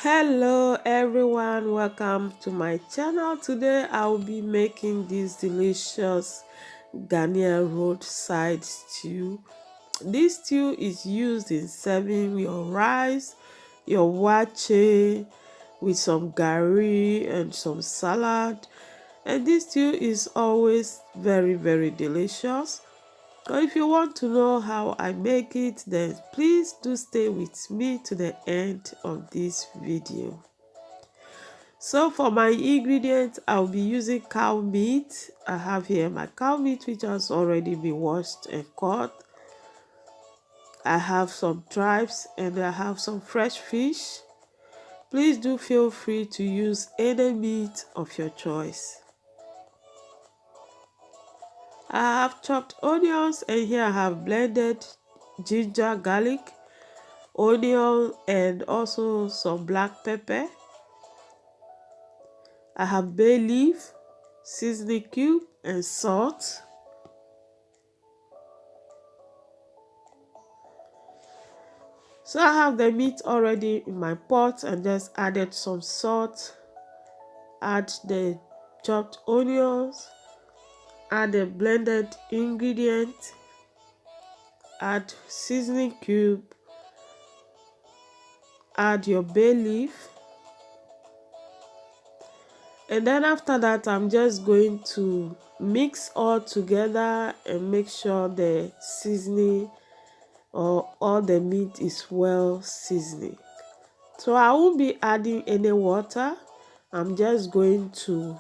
Hello everyone, welcome to my channel. Today I'll be making this delicious Ghanaian roadside stew. This stew is used in serving your rice, your wache with some gari and some salad, and this stew is always very delicious. So if you want to know how I make it, then please do stay with me to the end of this video. So for my ingredients, I'll be using cow meat. I have here my cow meat which has already been washed and cut. I have some thrips and I have some fresh fish. Please do feel free to use any meat of your choice. I have chopped onions, and here I have blended ginger, garlic, onion, and also some black pepper. I have bay leaf, seasoning cube, and salt. So I have the meat already in my pot and just added some salt, add the chopped onions, add the blended ingredient, add seasoning cube, add your bay leaf, and then after that I'm just going to mix all together and make sure the seasoning or all the meat is well seasoned. So I won't be adding any water. I'm just going to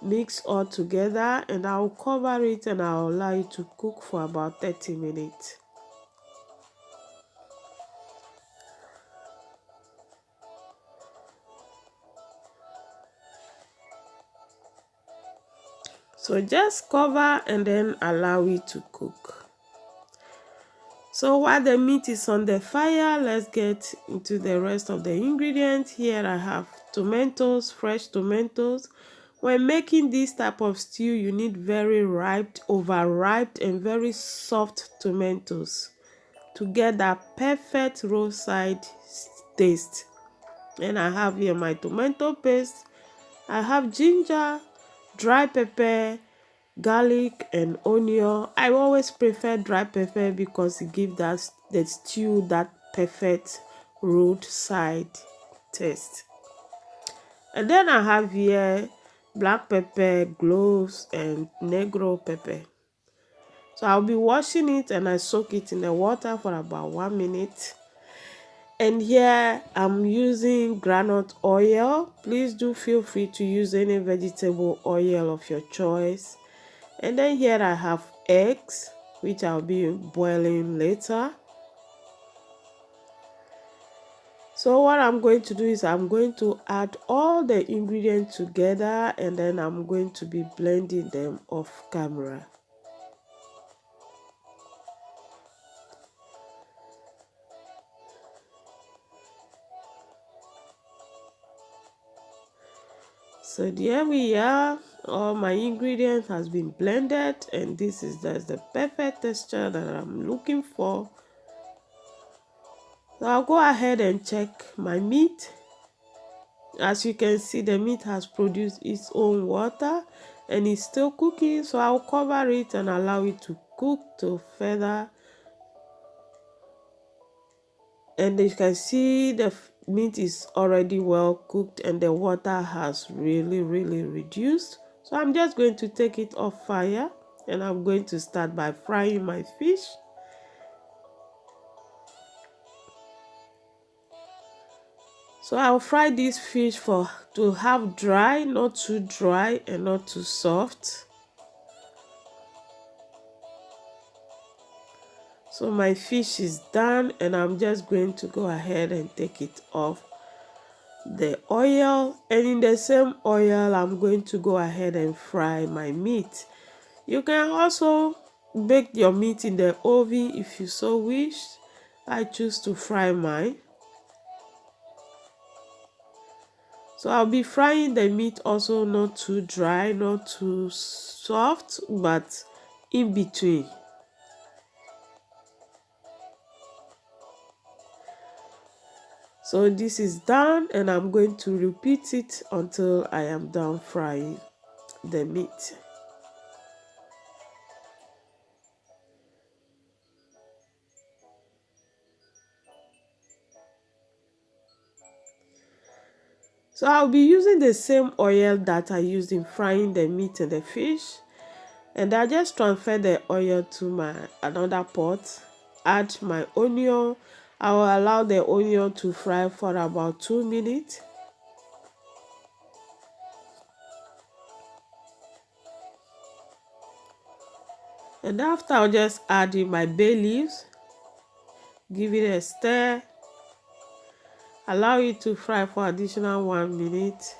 mix all together and I'll cover it and I'll allow it to cook for about 30 minutes. So just cover and then allow it to cook. So while the meat is on the fire, let's get into the rest of the ingredients. Here I have tomatoes, fresh tomatoes. When making this type of stew, you need very ripe, overripe, and very soft tomatoes to get that perfect roadside taste. And I have here my tomato paste. I have ginger, dry pepper, garlic, and onion. I always prefer dry pepper because it gives the stew that perfect roadside taste. And then I have here black pepper, cloves, and negro pepper. So I'll be washing it and I soak it in the water for about 1 minute. And here I'm using groundnut oil. Please do feel free to use any vegetable oil of your choice. And then here I have eggs, which I'll be boiling later. So what I'm going to do is I'm going to add all the ingredients together and then I'm going to be blending them off camera. So there we are. All my ingredients has been blended and this is just the perfect texture that I'm looking for. So I'll go ahead and check my meat. As you can see, the meat has produced its own water and it's still cooking, so I'll cover it and allow it to cook to further. And you can see the meat is already well cooked and the water has really reduced. So I'm just going to take it off fire and I'm going to start by frying my fish. So I'll fry this fish to have dry, not too dry and not too soft. So my fish is done and I'm just going to go ahead and take it off the oil, and in the same oil I'm going to go ahead and fry my meat. You can also bake your meat in the oven if you so wish. I choose to fry mine. So I'll be frying the meat also not too dry, not too soft, but in between. So this is done, and I'm going to repeat it until I am done frying the meat. So I'll be using the same oil that I used in frying the meat and the fish, and I just transfer the oil to my another pot, add my onion. I will allow the onion to fry for about 2 minutes. And after, I'll just add in my bay leaves, give it a stir, allow it to fry for additional 1 minute.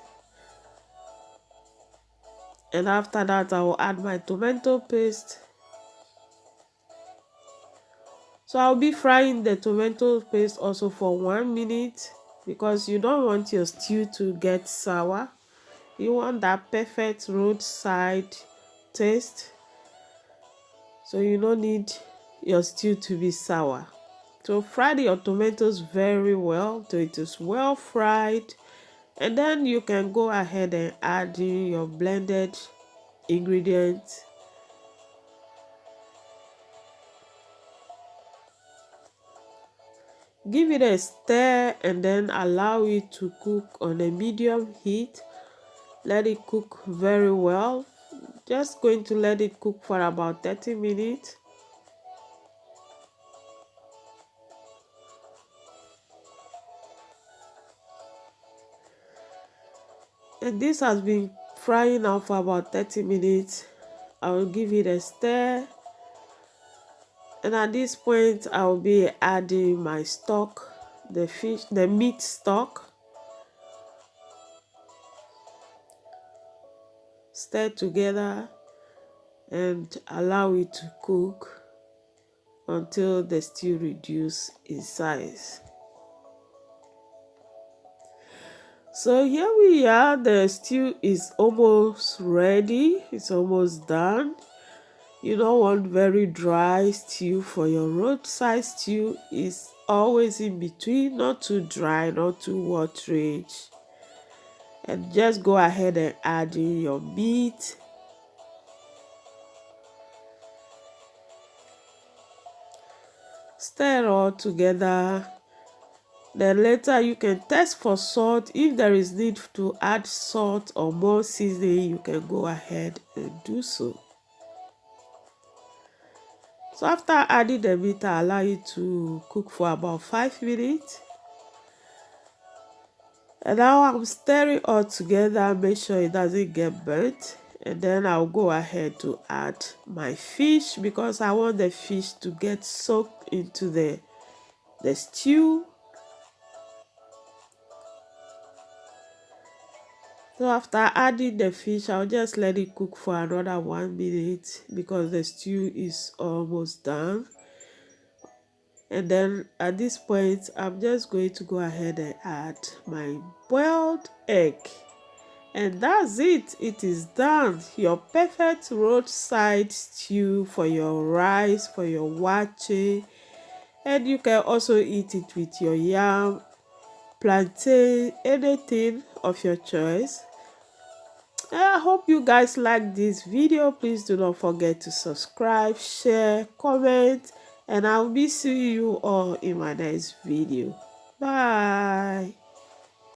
And after that, I will add my tomato paste. So I'll be frying the tomato paste also for 1 minute, because you don't want your stew to get sour. You want that perfect roadside taste. So you don't need your stew to be sour. So fry your tomatoes very well till it is well fried, and then you can go ahead and add in your blended ingredients. Give it a stir and then allow it to cook on a medium heat. Let it cook very well. Just going to let it cook for about 30 minutes. And this has been frying now for about 30 minutes. I will give it a stir. And at this point, I will be adding my stock, the meat stock. Stir together and allow it to cook until the stew reduces in size. So here we are, the stew is almost ready, it's almost done. You don't want very dry stew for your roadside stew. It's always in between, not too dry, not too watery. And just go ahead and add in your meat. Stir all together. Then later you can test for salt. If there is need to add salt or more seasoning, you can go ahead and do so. So after adding the meat, I allow it to cook for about 5 minutes. And now I'm stirring all together, make sure it doesn't get burnt. And then I'll go ahead to add my fish, because I want the fish to get soaked into the stew. So after adding the fish, I'll just let it cook for another 1 minute, because the stew is almost done. And then at this point, I'm just going to go ahead and add my boiled egg. And that's it. It is done. Your perfect roadside stew for your rice, for your wache. And you can also eat it with your yam, plantain, anything of your choice. I hope you guys like this video. Please do not forget to subscribe, share, comment, and I'll be seeing you all in my next video. Bye.